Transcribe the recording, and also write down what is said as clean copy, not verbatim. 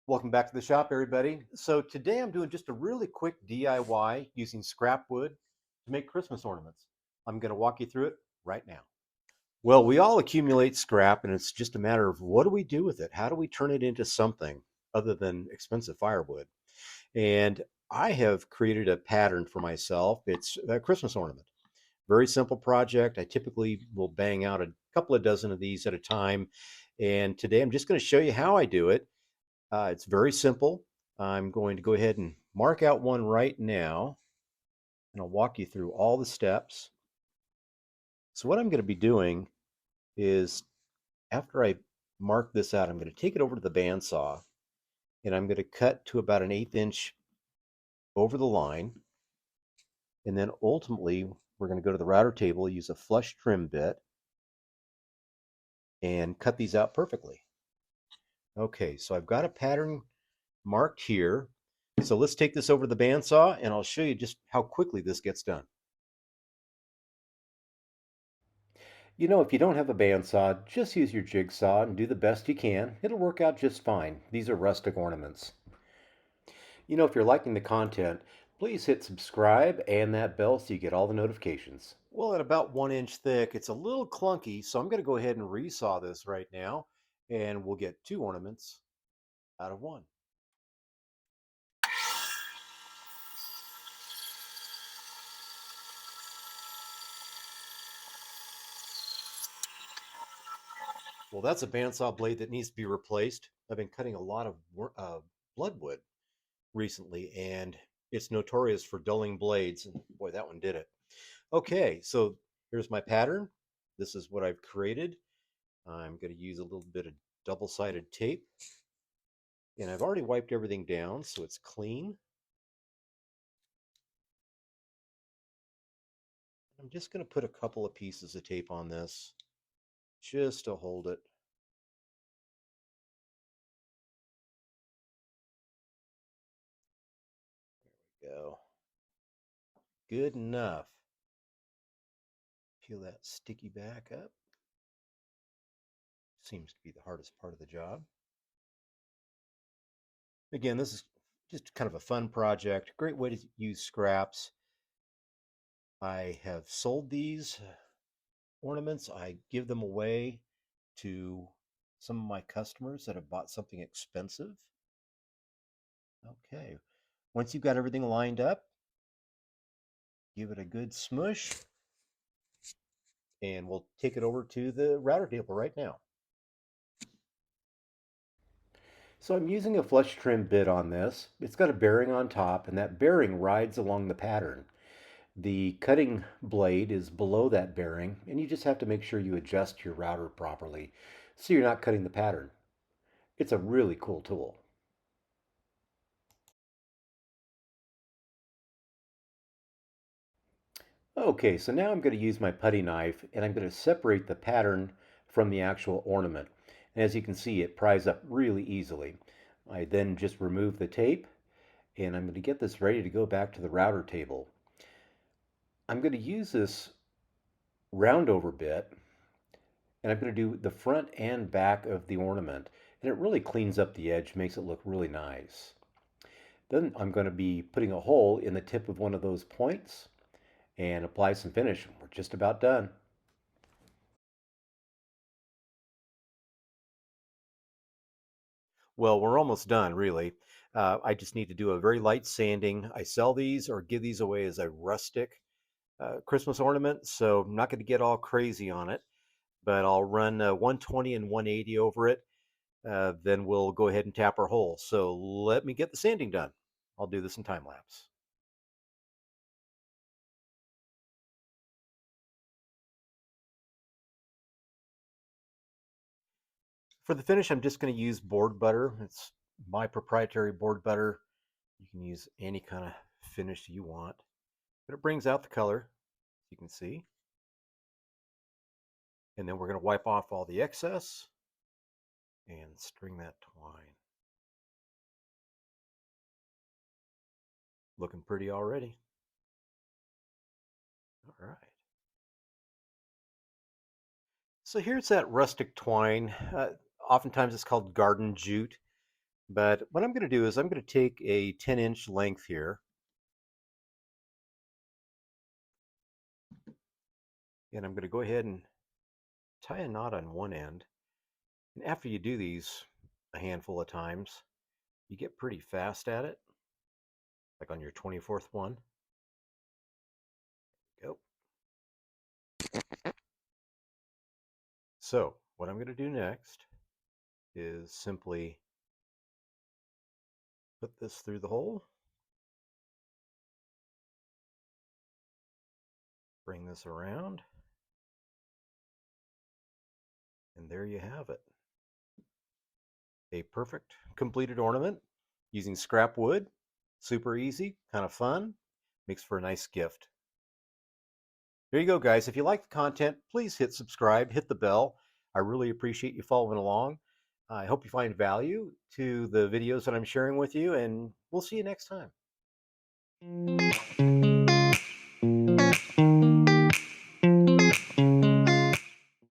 Welcome back to the shop, everybody. So today I'm doing just a really quick DIY using scrap wood to make Christmas ornaments. I'm going to walk you through it right now. Well, we all accumulate scrap, and it's just a matter of what do we do with it? How do we turn it into something other than expensive firewood? And I have created a pattern for myself. It's a Christmas ornament. Very simple project. I typically will bang out a couple of dozen of these at a time. And today I'm just going to show you how I do it. It's very simple. I'm going to go ahead and mark out one right now, and I'll walk you through all the steps. So what I'm going to be doing is after I mark this out, I'm going to take it over to the bandsaw, and I'm going to cut to about an 1/8 inch over the line. And then ultimately, we're going to go to the router table, use a flush trim bit, and cut these out perfectly. Okay, so I've got a pattern marked here. So let's take this over to the bandsaw, and I'll show you just how quickly this gets done. If you don't have a bandsaw, just use your jigsaw and do the best you can. It'll work out just fine. These are rustic ornaments. If you're liking the content, please hit subscribe and that bell so you get all the notifications. Well, at about 1 inch thick, it's a little clunky, so I'm going to go ahead and resaw this right now, and we'll get 2 ornaments out of one. Well, that's a bandsaw blade that needs to be replaced. I've been cutting a lot of bloodwood recently, and it's notorious for dulling blades. And boy, that one did it. Okay, so here's my pattern. This is what I've created. I'm going to use a little bit of double-sided tape, and I've already wiped everything down, so it's clean. I'm just going to put a couple of pieces of tape on this just to hold it. There we go. Good enough. Peel that sticky back up. Seems to be the hardest part of the job. Again, this is just kind of a fun project. Great way to use scraps. I have sold these ornaments. I give them away to some of my customers that have bought something expensive. Okay. Once you've got everything lined up, give it a good smush, and we'll take it over to the router table right now. So I'm using a flush trim bit on this. It's got a bearing on top, and that bearing rides along the pattern. The cutting blade is below that bearing, and you just have to make sure you adjust your router properly so you're not cutting the pattern. It's a really cool tool. Okay, so now I'm going to use my putty knife, and I'm going to separate the pattern from the actual ornament. And as you can see, it pries up really easily. I then just remove the tape, and I'm going to get this ready to go back to the router table. I'm going to use this round over bit, and I'm going to do the front and back of the ornament, and it really cleans up the edge, makes it look really nice. Then I'm going to be putting a hole in the tip of one of those points and apply some finish. We're just about done. Well, we're almost done, really. I just need to do a very light sanding. I sell these or give these away as a rustic Christmas ornament, so I'm not going to get all crazy on it, but I'll run 120 and 180 over it. Then we'll go ahead and tap our hole. So let me get the sanding done. I'll do this in time lapse. For the finish, I'm just going to use board butter. It's my proprietary board butter. You can use any kind of finish you want, but it brings out the color, as you can see. And then we're going to wipe off all the excess and string that twine. Looking pretty already. All right. So here's that rustic twine. Oftentimes it's called garden jute. But what I'm going to do is I'm going to take a 10-inch length here, and I'm going to go ahead and tie a knot on one end. And after you do these a handful of times, you get pretty fast at it, like on your 24th one. Go. So what I'm going to do next is simply put this through the hole, bring this around, and there you have it. A perfect completed ornament using scrap wood. Super easy, kind of fun, makes for a nice gift. There you go, guys. If you like the content, please hit subscribe, hit the bell. I really appreciate you following along. I hope you find value to the videos that I'm sharing with you, and we'll see you next time.